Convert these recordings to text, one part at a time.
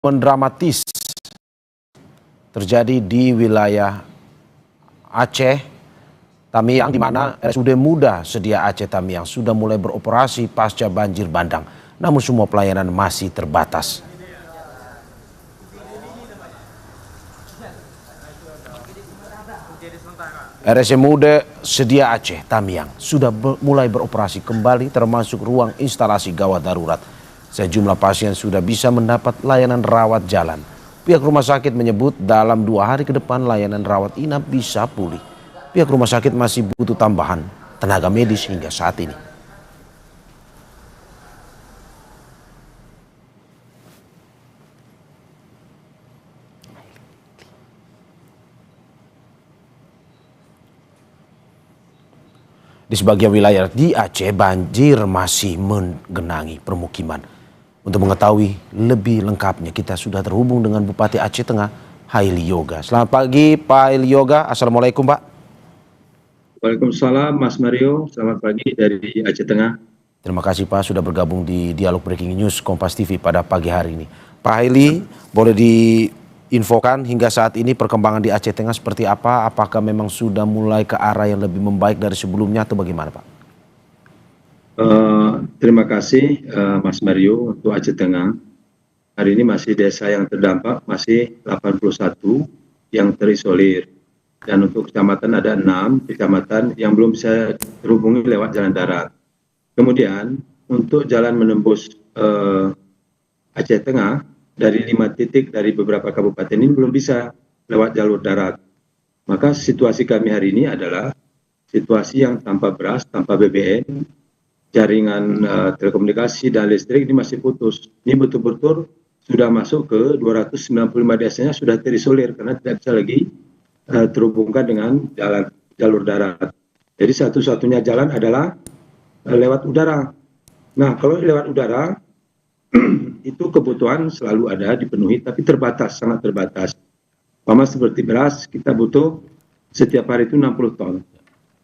Dramatis terjadi di wilayah Aceh Tamiang, di mana RSUD Muda Sedia Aceh Tamiang sudah mulai beroperasi pasca banjir bandang. Namun semua pelayanan masih terbatas. RSUD Sedia Aceh Tamiang sudah mulai beroperasi kembali, termasuk ruang instalasi gawat darurat. Sejumlah pasien sudah bisa mendapat layanan rawat jalan. Pihak rumah sakit menyebut dalam 2 hari ke depan layanan rawat inap bisa pulih. Pihak rumah sakit masih butuh tambahan tenaga medis hingga saat ini. Di sebagian wilayah di Aceh, banjir masih menggenangi permukiman. Untuk mengetahui lebih lengkapnya, kita sudah terhubung dengan Bupati Aceh Tengah, Haili Yoga. Selamat pagi, Pak Haili Yoga. Assalamualaikum, Pak. Waalaikumsalam, Mas Mario. Selamat pagi dari Aceh Tengah. Terima kasih, Pak, sudah bergabung di Dialog Breaking News Kompas TV pada pagi hari ini. Pak Haili, boleh diinfokan hingga saat ini perkembangan di Aceh Tengah seperti apa? Apakah memang sudah mulai ke arah yang lebih membaik dari sebelumnya atau bagaimana, Pak? Terima kasih Mas Mario. Untuk Aceh Tengah, hari ini masih desa yang terdampak, masih 81 yang terisolir. Dan untuk kecamatan ada 6 kecamatan yang belum bisa terhubungi lewat jalan darat. Kemudian untuk jalan menembus Aceh Tengah dari 5 titik dari beberapa kabupaten ini belum bisa lewat jalur darat. Maka situasi kami hari ini adalah situasi yang tanpa beras, tanpa BBM, jaringan telekomunikasi dan listrik ini masih putus. Ini betul-betul sudah masuk ke 295 desanya sudah terisolir karena tidak bisa lagi terhubungkan dengan jalur darat. Jadi satu-satunya jalan adalah lewat udara. Nah, kalau lewat udara itu kebutuhan selalu ada, dipenuhi, tapi terbatas, sangat terbatas. Sama seperti beras, kita butuh setiap hari itu 60 ton.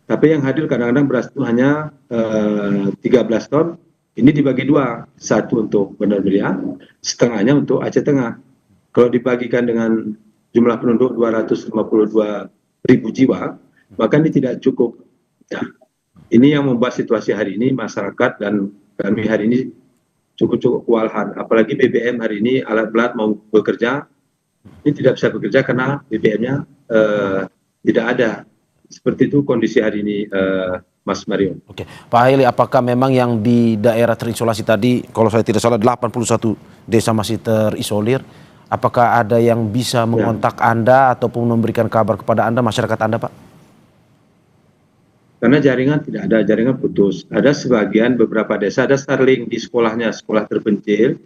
Tapi yang hadir kadang-kadang beras itu hanya 13 ton. Ini dibagi 2, satu untuk Bandar Meriah, setengahnya untuk Aceh Tengah. Kalau dibagikan dengan jumlah penduduk 252.000 jiwa, maka ini tidak cukup. Nah, ini yang membuat situasi hari ini masyarakat dan kami hari ini cukup kewalahan. Apalagi BBM hari ini alat berat mau bekerja, ini tidak bisa bekerja karena BBM-nya tidak ada. Seperti itu kondisi hari ini, Mas Mario. Oke, Pak Haili, apakah memang yang di daerah terisolasi tadi, kalau saya tidak salah 81 desa masih terisolir, apakah ada yang bisa mengontak Anda ataupun memberikan kabar kepada Anda, masyarakat Anda, Pak? Karena jaringan tidak ada, jaringan putus. Ada sebagian beberapa desa, ada Starlink di sekolahnya, sekolah terpencil,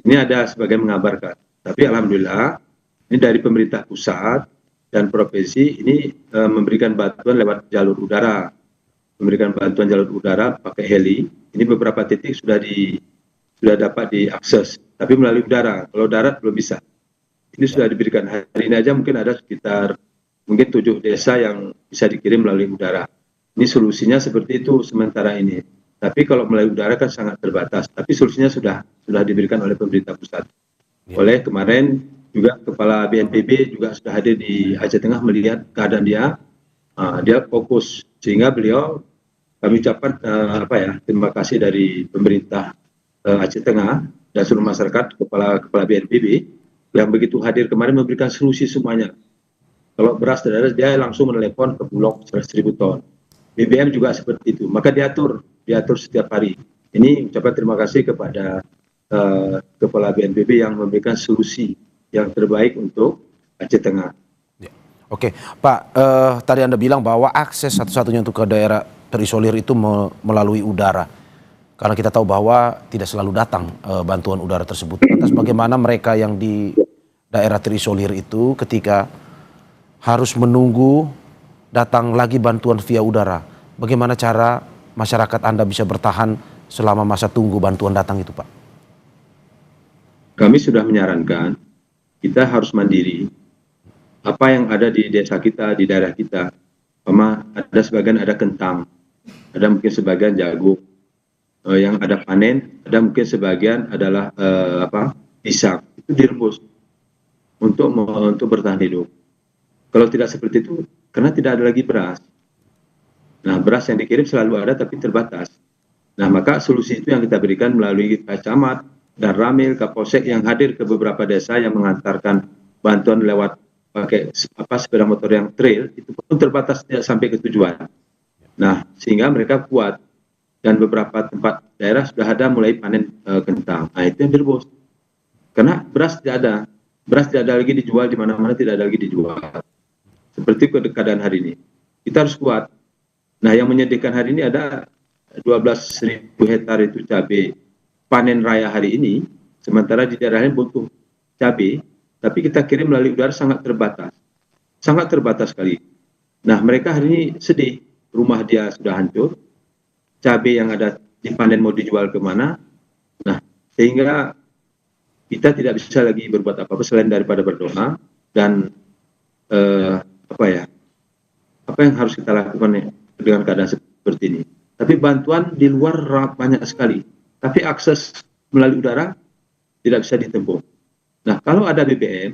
ini ada sebagian mengabarkan. Tapi alhamdulillah, ini dari pemerintah pusat dan provinsi ini memberikan bantuan lewat jalur udara, memberikan bantuan jalur udara pakai heli. Ini beberapa titik sudah dapat diakses, tapi melalui udara. Kalau darat belum bisa. Ini sudah diberikan hari ini aja, mungkin ada sekitar 7 desa yang bisa dikirim melalui udara. Ini solusinya seperti itu sementara ini. Tapi kalau melalui udara kan sangat terbatas. Tapi solusinya sudah diberikan oleh pemerintah pusat. Oleh kemarin juga Kepala BNPB juga sudah hadir di Aceh Tengah melihat keadaan dia, dia fokus, sehingga beliau kami ucapkan terima kasih dari pemerintah Aceh Tengah dan seluruh masyarakat, Kepala BNPB yang begitu hadir kemarin memberikan solusi semuanya. Kalau beras tidak ada, dia langsung menelepon ke Bulog 100.000 ton. BBM juga seperti itu, maka diatur setiap hari. Ini ucapkan terima kasih kepada Kepala BNPB yang memberikan solusi yang terbaik untuk Aceh Tengah. Oke, Pak, tadi Anda bilang bahwa akses satu-satunya untuk ke daerah terisolir itu melalui udara. Karena kita tahu bahwa tidak selalu datang bantuan udara tersebut. Lantas bagaimana mereka yang di daerah terisolir itu ketika harus menunggu datang lagi bantuan via udara? Bagaimana cara masyarakat Anda bisa bertahan selama masa tunggu bantuan datang itu, Pak? Kami sudah menyarankan kita harus mandiri. Apa yang ada di desa kita, di daerah kita, ada sebagian ada kentang, ada mungkin sebagian jagung, yang ada panen, ada mungkin sebagian adalah pisang itu direbus untuk bertahan hidup. Kalau tidak seperti itu, karena tidak ada lagi beras. Nah, beras yang dikirim selalu ada tapi terbatas. Nah, maka solusi itu yang kita berikan melalui Camat dan Ramil, Kapolsek yang hadir ke beberapa desa yang mengantarkan bantuan lewat pakai sepeda motor yang trail, itu pun terbatas tidak sampai ke tujuan. Nah, sehingga mereka kuat dan beberapa tempat daerah sudah ada mulai panen kentang. Nah, itu yang direbus. Karena beras tidak ada lagi dijual di mana-mana, tidak ada lagi dijual. Seperti keadaan hari ini, kita harus kuat. Nah, yang menyedihkan hari ini ada 12.000 hektar itu cabai panen raya hari ini, sementara di daerah lain butuh cabai, tapi kita kirim melalui udara sangat terbatas sekali. Nah, mereka hari ini sedih, rumah dia sudah hancur, cabai yang ada dipanen mau dijual kemana. Nah, sehingga kita tidak bisa lagi berbuat apa-apa selain daripada berdoa dan apa yang harus kita lakukan dengan keadaan seperti ini. Tapi bantuan di luar banyak sekali, tapi akses melalui udara tidak bisa ditempuh. Nah, kalau ada BBM,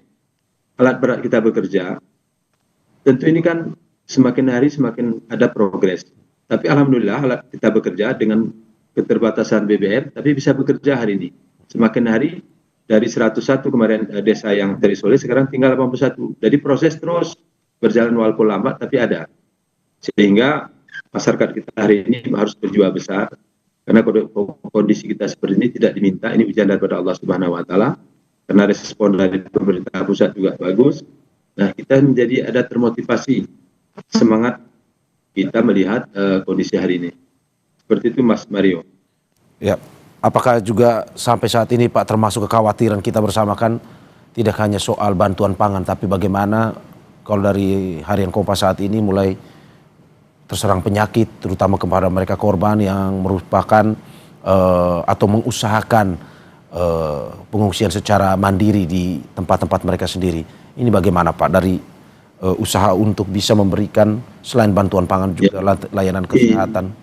alat berat kita bekerja, tentu ini kan semakin hari semakin ada progres. Tapi alhamdulillah alat kita bekerja dengan keterbatasan BBM, tapi bisa bekerja hari ini. Semakin hari dari 101 kemarin desa yang terisolir, sekarang tinggal 81. Jadi proses terus berjalan walaupun lambat, tapi ada. Sehingga masyarakat kita hari ini harus berjuang besar, karena kondisi kita seperti ini tidak diminta, ini ujian daripada Allah Subhanahu Wa Taala, karena respon dari pemerintah pusat juga bagus. Nah, kita menjadi ada termotivasi, semangat kita melihat kondisi hari ini. Seperti itu, Mas Mario. Ya, apakah juga sampai saat ini Pak termasuk kekhawatiran kita bersama kan tidak hanya soal bantuan pangan, tapi bagaimana kalau dari Harian Kompas saat ini mulai terserang penyakit, terutama kepada mereka korban yang merupakan atau mengusahakan pengungsian secara mandiri di tempat-tempat mereka sendiri. Ini bagaimana Pak dari usaha untuk bisa memberikan selain bantuan pangan juga layanan kesehatan?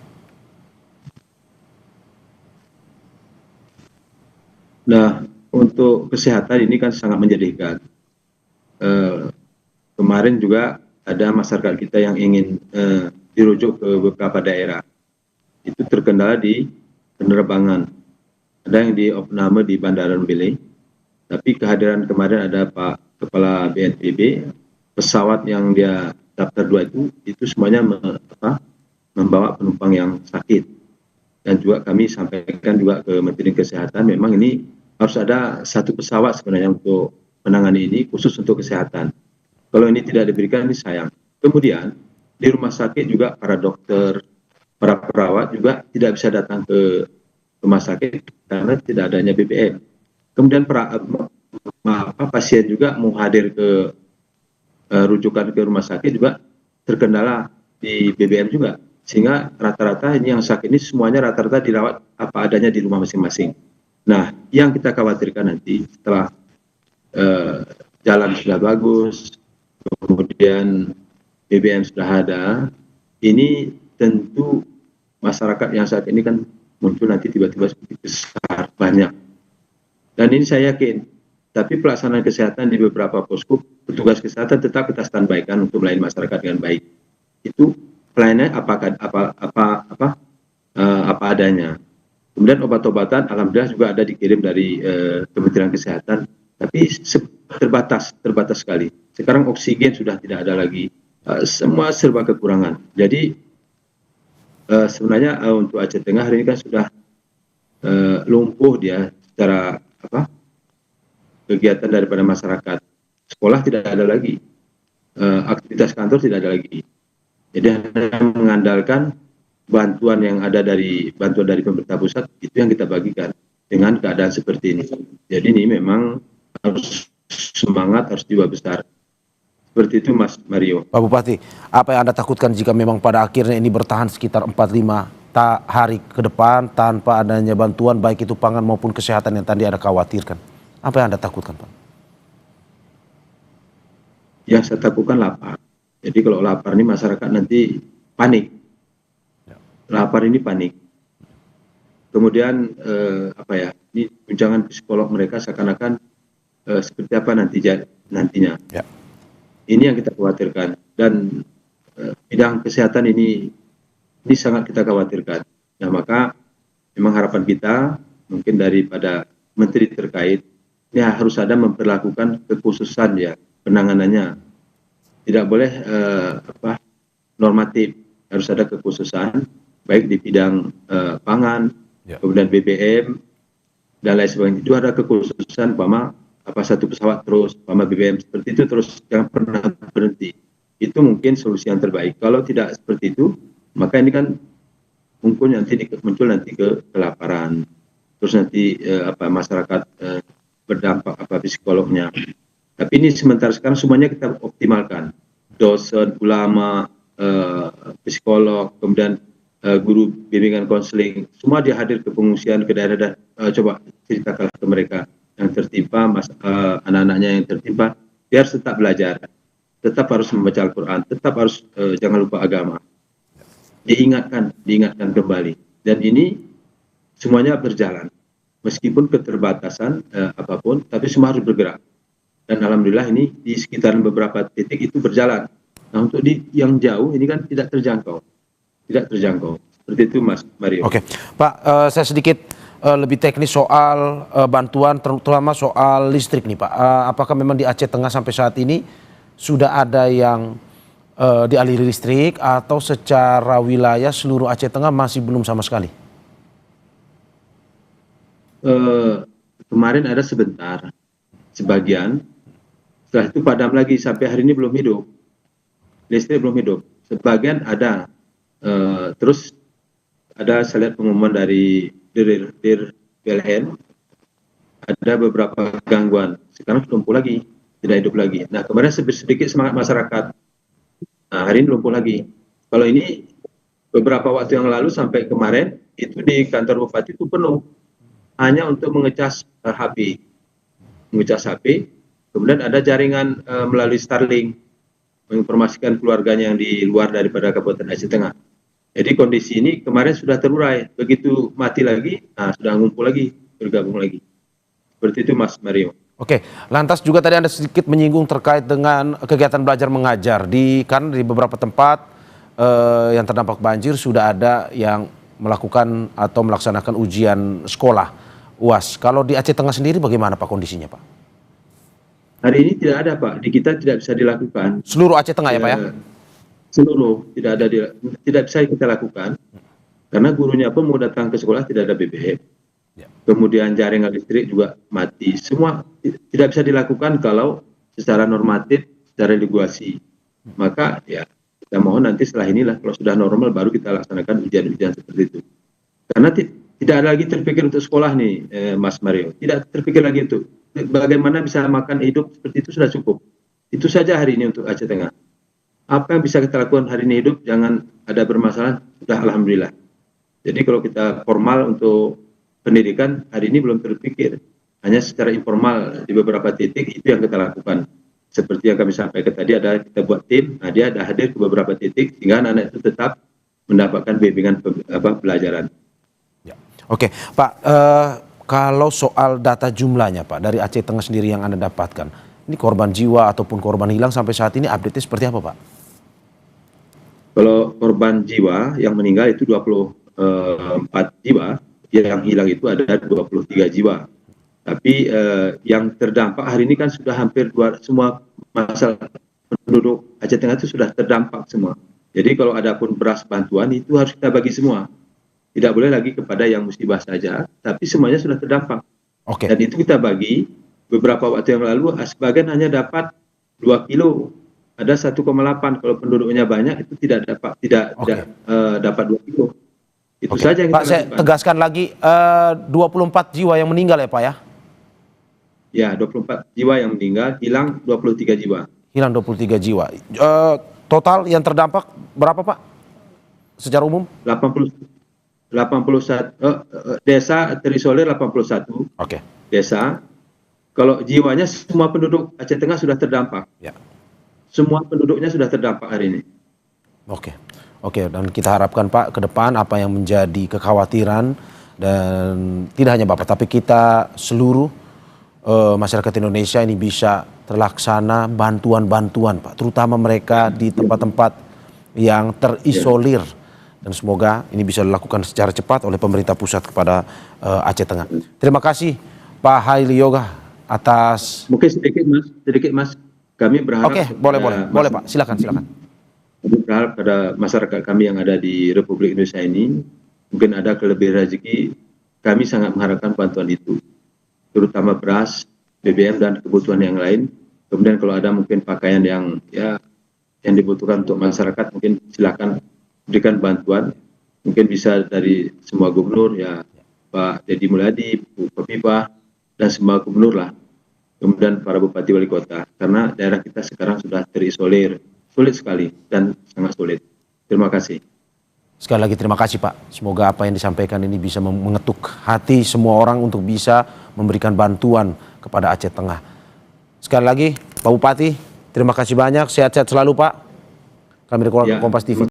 Nah, untuk kesehatan ini kan sangat menyedihkan. Kemarin juga ada masyarakat kita yang ingin dirujuk ke beberapa daerah. Itu terkendala di penerbangan. Ada yang di opname di Bandara Mbele, tapi kehadiran kemarin ada Pak Kepala BNPB, pesawat yang dia daftar 2 itu semuanya membawa penumpang yang sakit. Dan juga kami sampaikan juga ke Menteri Kesehatan, memang ini harus ada satu pesawat sebenarnya untuk menangani ini, khusus untuk kesehatan. Kalau ini tidak diberikan, ini sayang. Kemudian di rumah sakit juga para dokter, para perawat juga tidak bisa datang ke rumah sakit karena tidak adanya BBM. Kemudian pasien juga mau hadir ke rujukan ke rumah sakit juga terkendala di BBM juga, sehingga rata-rata ini yang sakit ini semuanya rata-rata dirawat apa adanya di rumah masing-masing. Nah, yang kita khawatirkan nanti setelah jalan sudah bagus, kemudian BBM sudah ada, ini tentu masyarakat yang saat ini kan muncul nanti tiba-tiba besar, banyak. Dan ini saya yakin, tapi pelaksanaan kesehatan di beberapa posko, petugas kesehatan tetap kita standby-kan untuk melayani masyarakat dengan baik. Itu pelayanannya apa adanya. Kemudian obat-obatan, alhamdulillah juga ada dikirim dari Kementerian Kesehatan, tapi terbatas sekali. Sekarang oksigen sudah tidak ada lagi. Semua serba kekurangan. Jadi sebenarnya untuk Aceh Tengah hari ini kan sudah lumpuh dia secara kegiatan daripada masyarakat. Sekolah tidak ada lagi, aktivitas kantor tidak ada lagi. Jadi hanya mengandalkan bantuan yang ada dari pemerintah pusat, itu yang kita bagikan dengan keadaan seperti ini. Jadi ini memang harus semangat, harus jiwa besar. Seperti itu Mas Mario. Pak Bupati, apa yang Anda takutkan jika memang pada akhirnya ini bertahan sekitar 4-5 hari ke depan tanpa adanya bantuan baik itu pangan maupun kesehatan yang tadi Anda khawatirkan? Apa yang Anda takutkan, Pak? Yang saya takutkan lapar. Jadi kalau lapar ini masyarakat nanti panik. Lapar ini panik. Kemudian ini guncangan psikolog mereka seakan-akan seperti apa nantinya. Ya. Ini yang kita khawatirkan, dan bidang kesehatan ini sangat kita khawatirkan. Nah, maka memang harapan kita mungkin daripada menteri terkait ini harus ada memperlakukan kekhususan ya penanganannya. Tidak boleh normatif, harus ada kekhususan baik di bidang pangan, kemudian BBM dan lain sebagainya. Itu ada kekhususan, satu pesawat terus, BBM seperti itu terus, jangan pernah berhenti. Itu mungkin solusi yang terbaik. Kalau tidak seperti itu, maka ini kan muncul nanti kelaparan, terus nanti masyarakat berdampak psikolognya. Tapi ini sementara sekarang semuanya kita optimalkan, dosen, ulama, psikolog, kemudian guru bimbingan konseling, semua dia hadir ke pengungsian, ke daerah, dan coba ceritakan ke mereka yang tertimpa, anak-anaknya yang tertimpa, dia harus tetap belajar, tetap harus membaca Al-Quran, tetap harus jangan lupa agama, diingatkan kembali. Dan ini semuanya berjalan, meskipun keterbatasan apapun, tapi semua harus bergerak. Dan alhamdulillah ini di sekitaran beberapa titik itu berjalan. Nah, untuk yang jauh ini kan tidak terjangkau. Seperti itu, Mas Mario. Oke, Pak, saya sedikit lebih teknis soal bantuan, terutama soal listrik nih, Pak. Apakah memang di Aceh Tengah sampai saat ini sudah ada yang dialiri listrik, atau secara wilayah seluruh Aceh Tengah masih belum sama sekali? Kemarin ada sebentar, sebagian, setelah itu padam lagi, sampai hari ini belum hidup. Listrik belum hidup. Sebagian ada, terus ada, saya lihat pengumuman dari Dir PLN, ada beberapa gangguan. Sekarang sudah lumpuh lagi, tidak hidup lagi. Nah, kemarin sedikit semangat masyarakat. Nah, hari ini lumpuh lagi. Kalau ini beberapa waktu yang lalu sampai kemarin itu di kantor bupati itu penuh, hanya untuk mengecas HP. Kemudian ada jaringan melalui Starlink, menginformasikan keluarganya yang di luar daripada Kabupaten Aceh Tengah. Jadi kondisi ini kemarin sudah terurai, begitu mati lagi, sudah ngumpul lagi, bergabung lagi. Seperti itu, Mas Mario. Oke, lantas juga tadi Anda sedikit menyinggung terkait dengan kegiatan belajar mengajar, karena di beberapa tempat yang terdampak banjir sudah ada yang melakukan atau melaksanakan ujian sekolah UAS. Kalau di Aceh Tengah sendiri bagaimana, Pak, kondisinya, Pak? Hari ini tidak ada, Pak. Di kita tidak bisa dilakukan. Seluruh Aceh Tengah ya, Pak, ya? Seluruh tidak bisa kita lakukan, karena gurunya pun mau datang ke sekolah tidak ada BBM. Kemudian jaringan listrik juga mati. Semua tidak bisa dilakukan kalau secara normatif, secara regulasi. Maka ya kita mohon nanti setelah inilah, kalau sudah normal baru kita laksanakan ujian-ujian seperti itu. Karena tidak ada lagi terpikir untuk sekolah nih, Mas Mario. Tidak terpikir lagi untuk bagaimana bisa makan hidup seperti itu, sudah cukup. Itu saja hari ini untuk Aceh Tengah. Apa yang bisa kita lakukan hari ini hidup, jangan ada bermasalah, sudah alhamdulillah. Jadi kalau kita formal untuk pendidikan, hari ini belum terpikir. Hanya secara informal di beberapa titik itu yang kita lakukan. Seperti yang kami sampaikan tadi, kita buat tim, dia ada hadir ke beberapa titik, sehingga anak-anak itu tetap mendapatkan bimbingan pelajaran. Ya. Oke, Pak, kalau soal data jumlahnya, Pak, dari Aceh Tengah sendiri yang Anda dapatkan, ini korban jiwa ataupun korban hilang sampai saat ini update-nya seperti apa, Pak? Kalau korban jiwa yang meninggal itu 24 jiwa, yang hilang itu ada 23 jiwa. Tapi yang terdampak hari ini kan sudah hampir semua masalah penduduk Aceh Tengah itu sudah terdampak semua. Jadi kalau ada pun beras bantuan itu harus kita bagi semua. Tidak boleh lagi kepada yang musibah saja, tapi semuanya sudah terdampak. Oke. Dan itu kita bagi. Beberapa waktu yang lalu sebagian hanya dapat 2 kilo. Ada 1,8, kalau penduduknya banyak itu tidak dapat 2 kilo. Itu saja yang Pak, kita saya lakukan. tegaskan lagi, 24 jiwa yang meninggal ya, Pak, ya? Ya, 24 jiwa yang meninggal, hilang 23 jiwa. Hilang 23 jiwa. Total yang terdampak berapa, Pak? Secara umum? 81 desa terisolir 81. Oke. Desa. Kalau jiwanya semua penduduk Aceh Tengah sudah terdampak. Ya. Semua penduduknya sudah terdampak hari ini. Oke, dan kita harapkan, Pak, ke depan apa yang menjadi kekhawatiran, dan tidak hanya Bapak tapi kita seluruh masyarakat Indonesia ini bisa terlaksana bantuan-bantuan Pak, terutama mereka di tempat-tempat yang terisolir, dan semoga ini bisa dilakukan secara cepat oleh pemerintah pusat kepada Aceh Tengah. Terima kasih Pak Haili Yoga atas. Mungkin sedikit mas, kami berharap. Oke, boleh Pak, silakan. Kami berharap pada masyarakat kami yang ada di Republik Indonesia ini, mungkin ada kelebihan rezeki, kami sangat mengharapkan bantuan itu, terutama beras, BBM dan kebutuhan yang lain. Kemudian kalau ada mungkin pakaian yang dibutuhkan untuk masyarakat, mungkin silakan berikan bantuan. Mungkin bisa dari semua gubernur ya, Pak Deddy Mulyadi, Bu Kofifa, dan semua gubernur lah. Kemudian para bupati wali kota, karena daerah kita sekarang sudah terisolir, sulit sekali dan sangat sulit. Terima kasih. Sekali lagi terima kasih Pak. Semoga apa yang disampaikan ini bisa mengetuk hati semua orang untuk bisa memberikan bantuan kepada Aceh Tengah. Sekali lagi Pak Bupati, terima kasih banyak. Sehat-sehat selalu Pak. Kami dari Kompas TV.